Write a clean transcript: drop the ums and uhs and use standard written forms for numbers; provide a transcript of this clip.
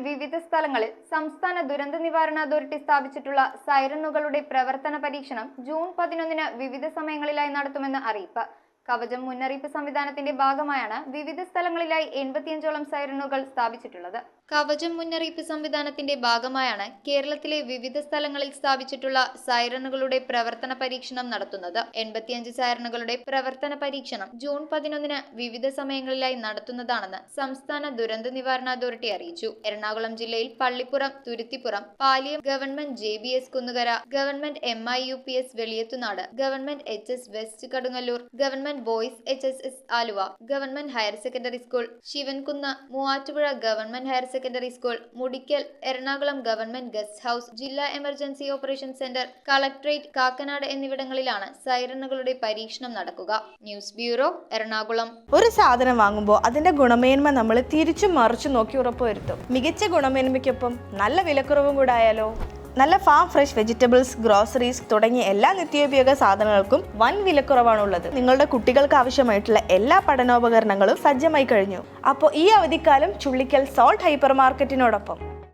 വിവിധ സ്ഥലങ്ങളിൽ സംസ്ഥാന ദുരന്ത നിവാരണ അതോറിറ്റി സ്ഥാപിച്ചിട്ടുള്ള സൈറനുകളുടെ പ്രവർത്തന പരീക്ഷണം ജൂൺ 11 വിവിധ സമയങ്ങളിലായി നടത്തുമെന്ന് അറിയിപ്പ്. കവചം മുന്നറിയിപ്പ് സംവിധാനത്തിന്റെ ഭാഗമായാണ് വിവിധ സ്ഥലങ്ങളിലായി 85ഓളം സൈറനുകൾ സ്ഥാപിച്ചിട്ടുള്ളത്. കവചം മുന്നറിയിപ്പ് സംവിധാനത്തിന്റെ ഭാഗമായാണ് കേരളത്തിലെ വിവിധ സ്ഥലങ്ങളിൽ സ്ഥാപിച്ചിട്ടുള്ള സൈറനുകളുടെ പ്രവർത്തന പരീക്ഷണം നടത്തുന്നത്. 85 സൈറനുകളുടെ പ്രവർത്തന പരീക്ഷണം ജൂൺ 11 വിവിധ സമയങ്ങളിലായി നടത്തുന്നതാണെന്ന് സംസ്ഥാന ദുരന്ത നിവാരണ അതോറിറ്റി അറിയിച്ചു. എറണാകുളം ജില്ലയിൽ Pallippuram, Thuruthippuram, Paliyam government JBS Kunnukara, government MIUPS Veliyathunad, government HS west Kadungallur, government boys HSS Aluva, government higher secondary school Shivankunnu, Muvattupuzha government higher secondary school, Mudickal, Ernakulam government guest house, ജില്ലാ emergency operation centre, collectorate, Kakkanad എന്നിവിടങ്ങളിലാണ് സൈറനുകളുടെ പരീക്ഷണം നടക്കുക. News bureau, Ernakulam. ഒരു സാധനം വാങ്ങുമ്പോൾ അതിന്റെ ഗുണമേന്മ നമ്മൾ തിരിച്ചും മറിച്ചും നോക്കി ഉറപ്പുവരുത്തും. മികച്ച ഗുണമേന്മയ്ക്കൊപ്പം നല്ല വിലക്കുറവും കൂടെ ആയാലോ? നല്ല ഫാം ഫ്രഷ് വെജിറ്റബിൾസ്, ഗ്രോസറീസ് തുടങ്ങിയ എല്ലാ നിത്യോപയോഗ സാധനങ്ങൾക്കും വൻ വിലക്കുറവാണുള്ളത്. നിങ്ങളുടെ കുട്ടികൾക്ക് ആവശ്യമായിട്ടുള്ള എല്ലാ പഠനോപകരണങ്ങളും സജ്ജമായി കഴിഞ്ഞു. അപ്പോൾ ഈ അവധിക്കാലം ചുള്ളിക്കൽ സോൾട്ട് ഹൈപ്പർ മാർക്കറ്റിനോടൊപ്പം